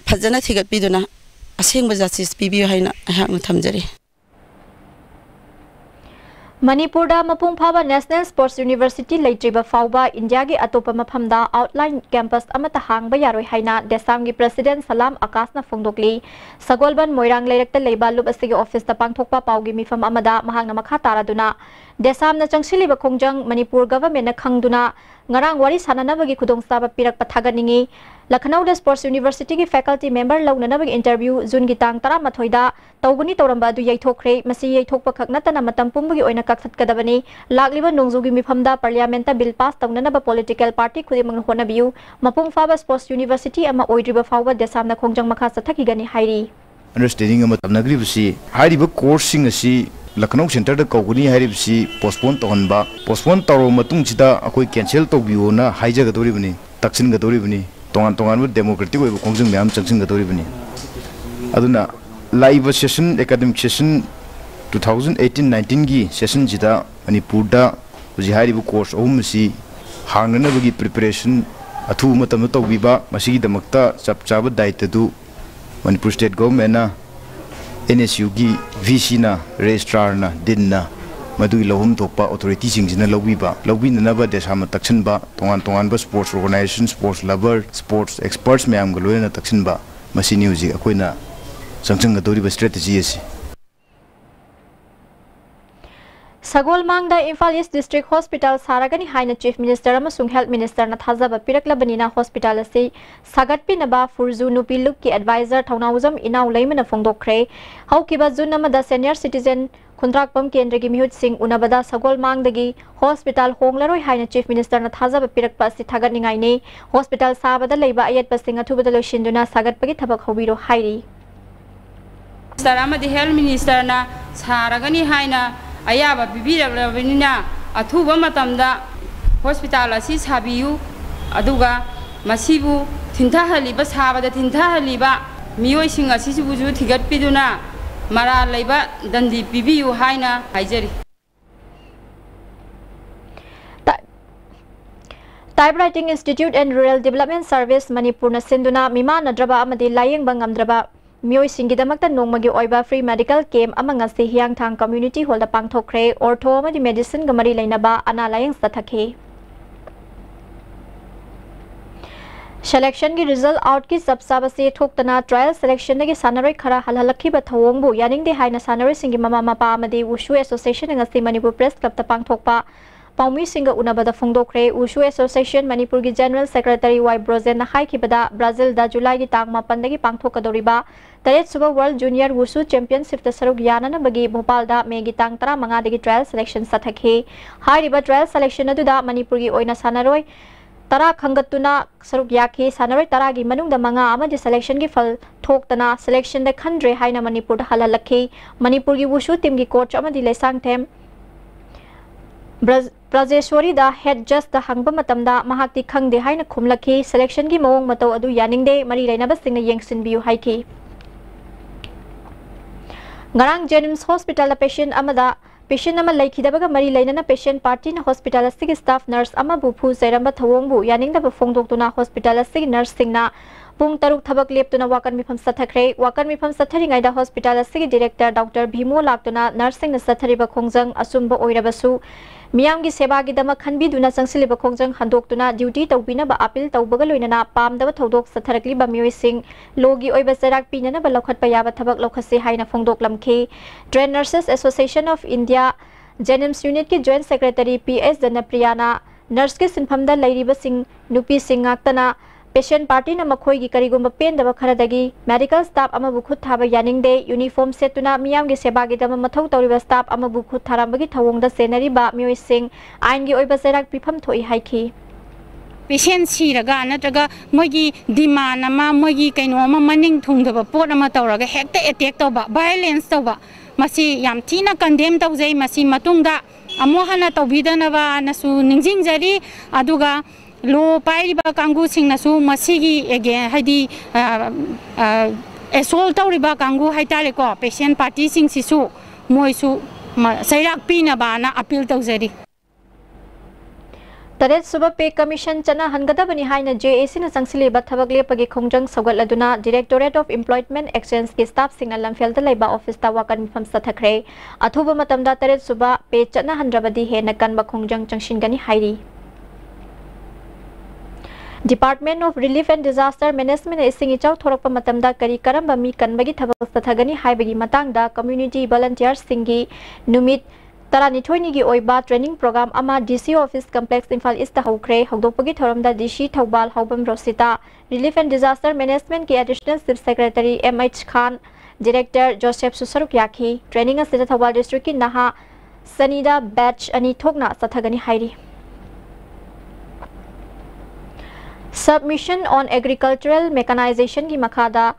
phajana thigat piduna aseng ba justice PB haina ha nu thamjari Manipurda Mapung Phaba National Sports University Leitriba Fauba India gi atopa maphamda outline campus amata hangba yaroi haina Desam gi President Salam Akasna Fongdokli Sagolban Moirang Leirekta Leiba Lub asigi office ta pangthokpa paugi mifam amada mahangna makha taraduna Desam na changsiliba khongjang Manipur government na khangduna ngarang wari sananabagi khudongsa pirak pathaгаningi Lucknow Sports University ki faculty member launanabagi interview June gi tang 13 da tawguni tawramba du yaithokre masi yaithokpa khaknatana matam pumbagi oina kakhat kadabani lakliba nongjugi mifamda parliament ta bill pass tawnanaba political party khudimang honabiu Mapung Phaba Sports University ama oidriba fawba Desamna khongjang makha sathakigani hairi understanding ama tamnagri busi hairiba coursing asi Lucknow Center da koguni hairibsi postpone tohanba postpone taro matung chida akoi cancel tobiu na haija gadori bani taksin gadori bani tongan tongan democratic oiba khongjang myam changsin gadori bani aduna live session academic session 2018-19 gi session jida Manipur da huji haribu course ahum si hangnanabagi preparation athu matam tawbiba masigi damakta chap chaba daita du Manipur state government na NSU gi VC na registrar na din na madui lohum thokpa authority singjina lobiba lobinaba desama takchanba tongan ba sports organization sports lover sports experts mayam galoina takchanba masi news akoina sangchang gadori ba strategy asi Sagol Mangda Imphal East District Hospital Saragani Haina Chief Minister amasung Health Minister na thazaba piraklabanina hospital asi sagatpinaba Furzu Nupi Lukki advisor Thaunawzam Inaw Leimana Fongdokre Haukiba Jun amada senior citizen Kuntrakpam Kendra gi Mihut Singh unabada Sagol Mangdagi hospital honglaroi Haina Chief Minister na thazaba pirakpa asi thagatningai ne hospital sabada leiba ayatpa sing athubada loishinduna sagatpagi thabak hobiro hairi Saramadi Health Minister na Saragani Haina Ayaba Bibirabanina, Atuba Matamda, Hospital Assis Habiu, Aduga, Masibu, Tintahaliba Saba, the Tintahaliba, Mio sing Assisibu, Tigat Piduna, Mara Leba, Dandi Bibiu Haina, Hijeri. Typewriting Institute and Rural Development Service Manipur na Sinduna, Mima Nadraba Amadi Laying Bangamdraba. Mioy Singidamakta Nongmagi Oiba Free Medical Camp among us the Hyangthang Community Hall the Pangthokre or Toma the Medicine Gamari Lainaba Analayang Satake. Selection ki result out ki sabsabase Toktana trial selection nagi Sanare Kara Halalaki but Hongbu Yaning de Haina Sanare Singi Mama Mapa Amadi Wushu Association and the Manipur Press Club the Pangthokpa. Paumi Singa Unabada Fongdokre, Ushu Association Manipur ki General Secretary Y Brozen na Hai Kibada, Brazil da July ki Tang Mapandagi Pangthokadoriba, Taret Suba World Junior Wushu Championship the Saruk Yana na Bagi Bhopal da Megi Tang Tara Mangadagi trial selection sathakhe. Hai riba trial selection na duda Manipur ki Oina Sanaroi, Tara Kangatuna Saruk Yaki, Sanaroi Taragi Manung da Manga Ama di selection ki fal Thoktana, selection da Khandre Haina Manipur da Halalakhe, Manipur ki Wushu team ki coach Ama di Lesang Them. Prajeshwari da head just the hangba matamda mahakti khangde haina khumlaki selection gi mawong mato adu yaningde mari lainaba singna yengsin biu haiki Ngarang Jenims Hospital patient ama laikhidabaga mari lainana patient party na hospital asigi staff nurse ama bu phu seramba thawongbu yaningda ba fongdoktuna hospital asigi nurse singna Pung Taruk Thabak Leptuna Wakan Mifam Sathakre, Wakan Mifam Satharing the Hospital Asigi Director Dr. Bhimo Laktuna, Nursing the Sathariba Kongjang, Asumba Oirabasu, Miamgi Sebagi Dama Kanbi Duna Sangsiliba Kongjang, Handoktuna, Duty Tawbina Ba Apil Tawbagaluina, Pam Dava Todok Satharakli Bamui Singh, Logi Oibasarak Pinana Balokat Payaba Tabak Lokasi Haina Fongdok Lamke, Trained Nurses Association of India, Jenims Unit ki Joint Secretary P.S. Danapriyana, Nurse ki Sinpamda Lairiba Singh, Nupi Singh Aktana, Patient party na makhoi gi karigumba pen da kharadagi medical staff ama bukhut thaba yaning de uniform setuna miyam gi seba gi dama mathau tawriba staff ama bukhut tharambagi thawong da senari ba mioi sing ain gi oiba serak pifam thoi haiki patient siraga natraga mogi demand ama mogi kaino ama maning thungdaba pot ama tawraga hekta attack tawba violence tawba masi yam thina condemn tawjai masi matungda amohana tawbidana ba nasu ningjing jari aduga Lo Paiba Kangu Sing Nasu Masigi again Hadi Assault Riba Kangu Haitareko, patient party sing Sisu, Moisu, Sairak Pina Bana, appeal to Zeri. Taret Suba Pay Commission Chana Hangada Banihina JAC na Sangsili Batavagli Pagi Kongjang Sogaladuna, Directorate of Employment Exchange ki staff signal Lamfield Labor Office Tawakan from Satakre, Atuba Matamda Taret Suba Pay Chana Handrabadi He Nakan Bakongjang Changshingani Hairi. Department of Relief and Disaster Management ising ichaw thorokpa matamda kari karamba mi kanbagi thabak sathagani haibagi matangda community volunteers singi numit taranithoi gi oiba training program ama DC office complex Imphal East hokre hogdopagi thoramda DC Thobal Haubam Rosita Relief and Disaster Management ki additional chief secretary MH Khan director Joseph Susaruk Yaki training asida Thobal district ki naha Sanida batch ani thokna sathagani hairi Submission on agricultural mechanization ki makada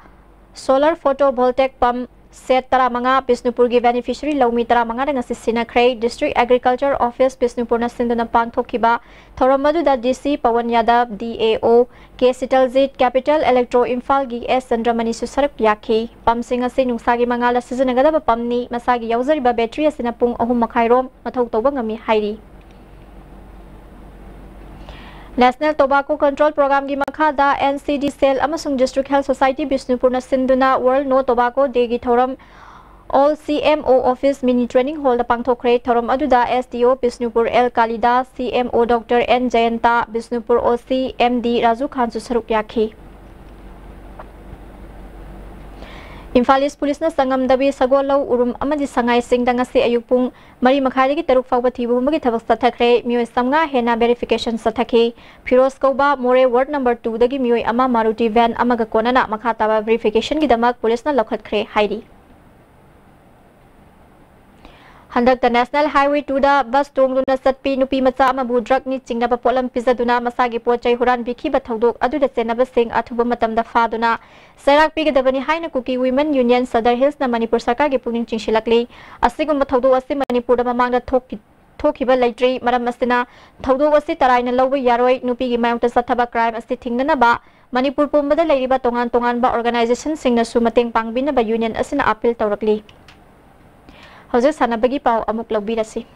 solar photovoltaic pump set taramanga Bisnupur gi beneficiary laumi taramanga nga sisina kray district agriculture office Bisnupur na sinduna pangthokiba thoramadu da DC Pawan Yadav DAO ke Sitalzit Capital Electro Imphal gi S Chandramani Susarak Yaki pump sing ase nungsa gi mangala sizinagada pump ni masagi yauzari ba battery asina pung ahum makhairom mathau toba ngami hairi National Tobacco Control Program gi makhada NCD Cell amasung District Health Society Bisnupur na sinduna World No Tobacco Day gi thoram All CMO Office Mini Training Hall da pangthokre thoram aduda SDO Bisnupur L Kalida CMO Dr N Jayanta Bisnupur OC MD Raju Khan su saruk yakhi Infalis Police na sangam dabi sagolaw urum amadi sangay sing danga si ayupung mari makhari gi taruk fawba thibu magi thabak sathakre mioi samga hena verification sathaki Firoz Koba More Ward number 2 dagi mioi ama Maruti van amaga konana makhataba verification gi damak police na lokhat khre hairi Handak the National Highway 2 da bus tongduna satpi nupi macha amabu drug ni chingnaba polam pizaduna masagi pochai huran bikhi ba thodok aduda chenaba sing athuba matamda faduna Serak pigedabani haina Kuki Women Union Sadar Hills na Manipur Sarkar gi pungning chingsilakli asigumba thodok asi Manipur da mamangda thokiba laitri maram asina thodok asi taraina lawba yaroi nupi gi mayongta sathaba crime asi thingnana ba Manipur pumbada leiriba tongan ba organization singna su mateng pangbina ba union asina appeal tawrakli Hojek sanabagi pau amuk laubirasi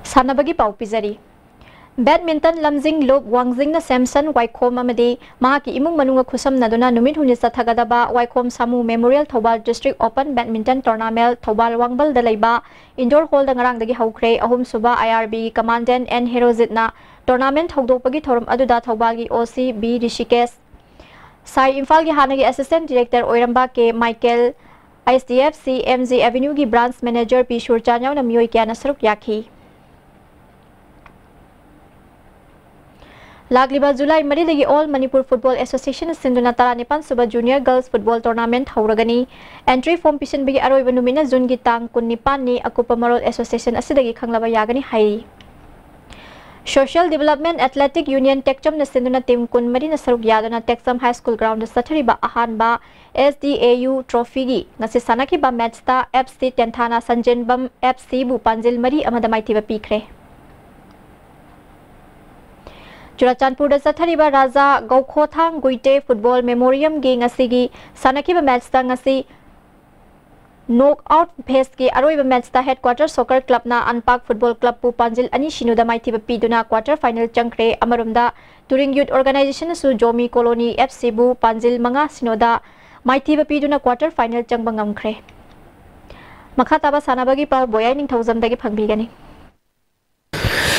Sanabagi pau pizari Badminton Lamjing Lob Wangjing na Samson Waikhom amadi mahaki imung manunga khusam naduna numit huni sathagadaba Waikhom Samu Memorial Thobal District Open Badminton Tournament Thobal Wangbal da leiba indoor hall da ngarang dagi haukre ahum suba IRB Commandant N Herozitna tournament hogdokpagi thorum aduda Thobal gi OC B Rishikesh Sai Imphal gi hanagi Assistant Director Oiramba ke Michael ISDF CMG Avenue gi Branch Manager P Shurchanyaw na mioi kya na saruk yakhi Lagliba July Maridagi All Manipur Football Association Sinduna Taranipan Suba Junior Girls Football Tournament Hauragani Entry Form Pishin Bigi Aroi Benumina Jun Gitang Kunnipan ni Akupa Marol Association Asidagi Kanglaba Yagani Hai Social Development Athletic Union Tekcham na Sinduna Team Kun Marina Saruk Yadana Texam High School Ground Sathariba Ahanba SDAU Trophy gi ngasi sanaki ba match ta FC Tenthana Sanjenbam FC Bu Panjil Mari amada maitiba pikre Churachandpur da sathariba Raja Gaukothang Guite Football Memoriam gi ngasi gi sanaki ba match ta ngasi knockout phase ki aroiba match ta headquarter soccer club na Anpak Football Club pu Panjil ani shinuda maitiba piduna quarter final changkre amarumda Touring Youth Organization su Jomi Colony FC bu Panjil manga sinoda maitiba piduna quarter final changbangam kre makhataba sanabagi paw boyai ning thousand dagi phangbigani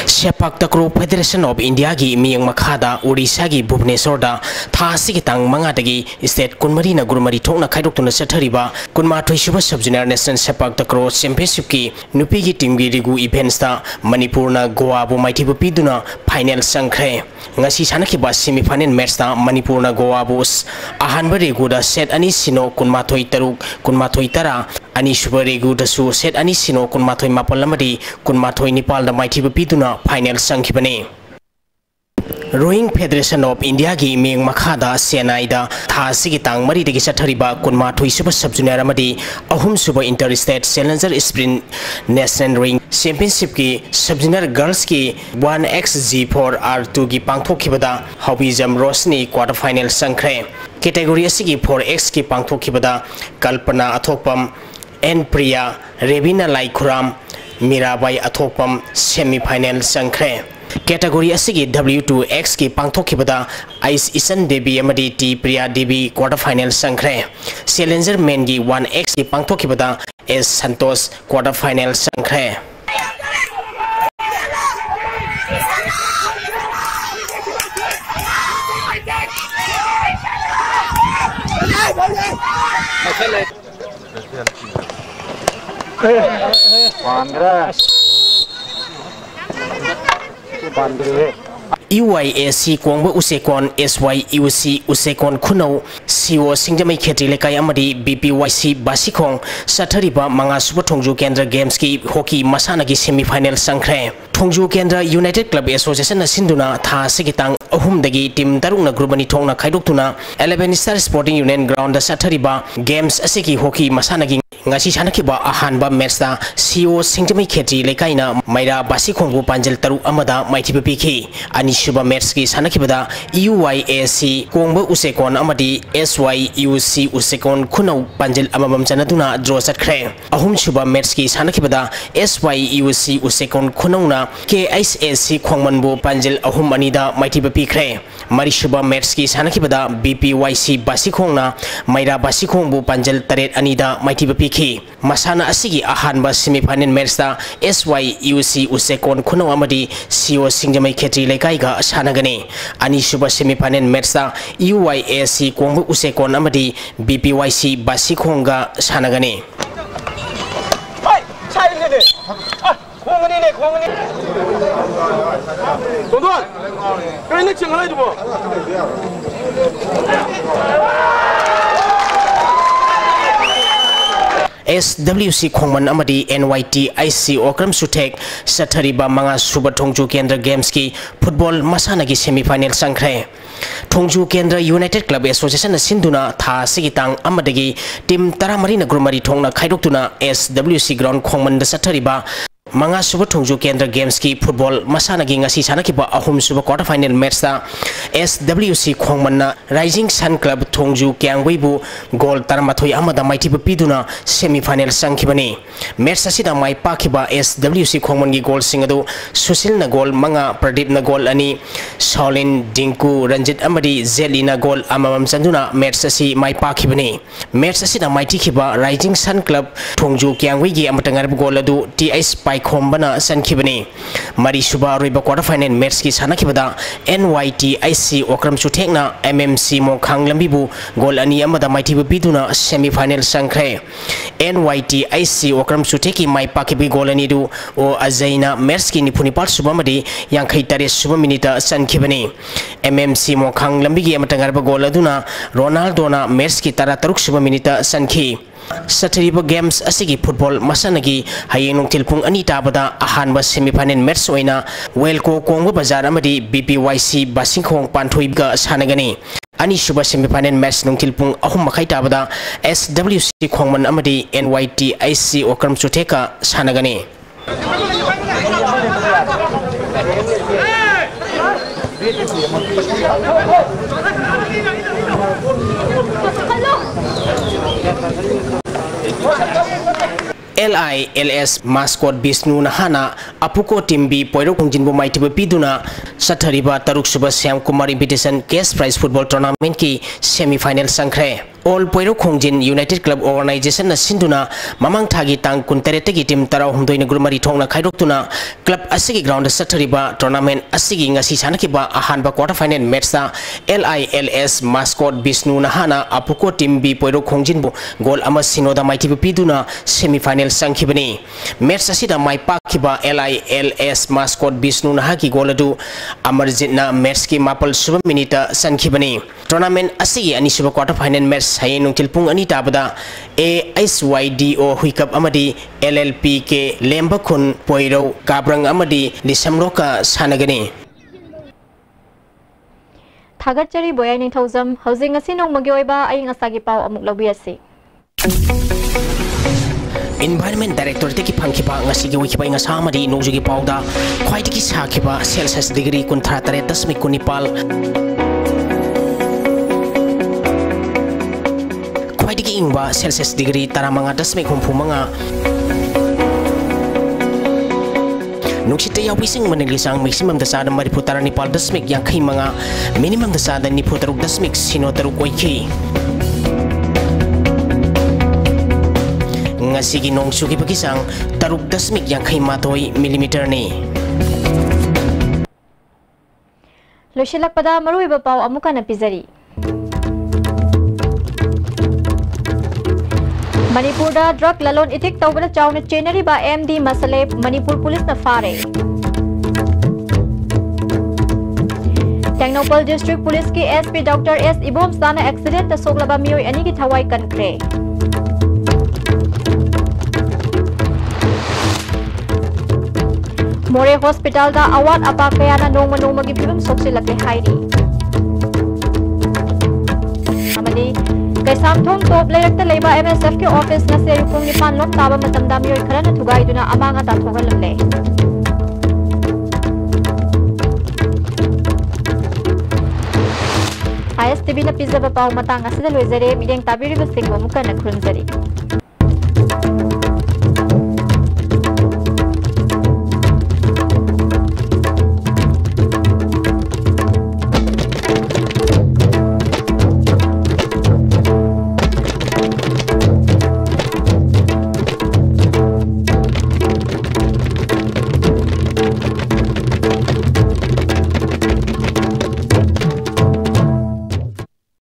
Sepak Takraw Federation of India gi miyang makhada Odisha gi Bhubaneswar da thasi gi tang manga dagi state kunmari na gurmari thokna khaidok tuna sathariba kunma thoisuba sub-junior national Sepak Takraw championship ki nupi gi team gi rigu events da Manipur na Goa bu maithiba piduna final sangkhre ngasi sanaki ba semi final match da Manipur na Goa bu ahanba rigu da set ani sino kunma thoi taruk kunma thoi tara ani suba rigu da su set ani sino kunma thoi mapal lamadi kunma thoi nipal da maithiba piduna final sangkhibani Rowing Federation of India gi ming makhada Senai da thasi gi tang mari degi sathariba kunma thoisuba sub-junior amadi ahum suba interstate challenger sprint national rowing championship ki sub-junior girls ki 1xg4r2 gi pangthokhibada Hobijam Rosni quarter final sangkhre category asigi 4x ki pangthokhibada Kalpana Athokpam N Priya Rebina Laikhuram Mirabai Athokpam semi final sangkhre category asigi W2X ki pangthokhibada Ais Isan Devi amadi T Priya Devi quarter final sangkhre challenger men gi 1X ki pangthokhibada S Santos quarter final sangkhre UYAC Kwangba Usekon SYUC Usekon Kuno CO Singjamai Khetri Lekai amadi BPYC Basikong Sathariba Manga Super Thongju Kendra Games ki hockey masana gi semi final sangkhre Thongju Kendra United Club Association na sinduna tha sigitang ahum dagi team tarungna grubani thongna khaidoktuna 11 Star Sporting Union Ground da Sathariba Games asiki hockey masana gi ngasi sanakhiba ahanba matchda CEO Singtamai Khetri lekaina Maira Basikhongbu Panjal Taru amada maithiba pikhi anisuba match ki sanakhibada UYAC Kongba Usekon amadi SYUC Usekon Khunau Panjal amamam chanaduna draw chatkre ahum suba match ki sanakhibada SYUC Usekon Khunauna KSAC Khongmanbu Panjal ahum anida maithiba pikre marisuba match ki sanakhibada BPYC Basikhongna Maira Basikhongbu Panjal Taret anida maithiba pikhi masana asigi ahanba semifinal match da SYUC Usekon Khunau amadi CEO Singtamai Khetri lekaiga sanagani anisuba semifinal match da UYAC Kongbu Usekon amadi BPYC Basikhongga sanagani SWC Khongman amadi NYTIC Okram Sutek Sathariba Manga Suba Thongju Kendra Games ki football masana ki semifinal sangkhre Thongju Kendra United Club Association Sinduna tha sigitang amadagi team taramari na grumari thongna khaidoktuna SWC ground Khongman da Sathariba Manga Suba Thongju Kendra Games ki football masana gi ngasi sanakiba ahum suba quarter final match da SWC Khongman na Rising Sun Club Thongju Kyangweibu goal taramathoi amada maithiba piduna semifinal sangkhibani match asida mai pakhiba SWC Khongman gi goal singadu Susil na goal manga Pradeep na goal ani Shaolin Dinku Ranjit amadi Zeli na goal amamam chanduna match asi mai pakhibani match asida maitikhiba Rising Sun Club Thongju Kyangwei gi amatangar goal adu TS Khombana Sankibani Marisuba Riba quarter final match ki sanakibada NYTIC Okram Sutekna MMC Mokhang Lambibu goal ani amada maithibu biduna semi final sangkhre NYTIC Okram Suteki mai pakibi goal ani du o azaina match ki nipunipal subamadi yankhai tare suba minita sankibani MMC Mokhang Lambigi amatangarba goal aduna Ronaldo na match ki tara taruk suba minita sankhi Sathariba Games asigi football masanagi hayeng tilpung ani tabada ahanba semifinal match oina Welko Kongba Bazar amadi BPYC Basikhong Panthoiga sanagani ani suba semifinal match nungtilpung ahum makai tabada SWC Khongman amadi NYTIC Okram Suteka sanagani LILS mascot Bisnu Nahana Apuko Timbi Poiro Kungjinbo Maitiba Piduna Sathariba Taruk Suba Syam Kumar Invitation Cash Prize Football Tournament ki semi-final sangkhre All Poiro Khongjin United Club Organization na sinduna mamang thagi tang kunterete ki team tarau humdoi na gurumari thongna khaidoktuna club asigi ground Sathariba tournament asigi ngasi sanakiba ahanba quarter final match da LILS mascot Bisnu Nahana Apuko Timbi Poiro Khongjinbo goal ama sinoda maitiba piduna semi-final sangkhibani match asida mai pakhiba LILS mascot Bisnu Nahaki goal adu Amarjit na match ki mapal suba minita sangkhibani tournament asigi ani suba quarter final match hayeng nungtilpung ani tabada ASYDO huikap amadi LLP ke lemba khun poiro kabrang amadi lisamroka sanagani Thagachari boyai ningthauzam housing asi nongmagi oiba aying asagi pau amuk lobiasi Environment Director teki phangkhiba ngasigi wikiba inga samadi nongjugi pauda khwaidiki sakhiba Celsius degree 38.9 Khwaidiki ingba Celsius degree 35.4 Nuksita yawising manilisang maximum dasada mariputara ni pal dasmik yang kay mga minimum dasada ni putaruk dasmik sinotaruk waiki Ngasigi nong suki pagisang taruk dasmik yang kay matoy millimeter ni Loshilak pada marui bapaw amuka na pizari Manipur da drug lalon itik tawbada chawna chenari ba MD masale Manipur police na fare Technopal District Police ki SP Dr. S Ibom sana accident ta soglaba miyoy ani ki thawai kankre More Hospital da awat apa kaya na nongma gi phibam soksilake hairi amadi Kaisam thong top layakta leiba MSF ke office na se yupung ni pan lok taba matam da mioi khara na thugai duna amanga ta thogal le ISTV na pizza ba pau matang asida loizare mideng tabiri ba singwa muka na khurumzari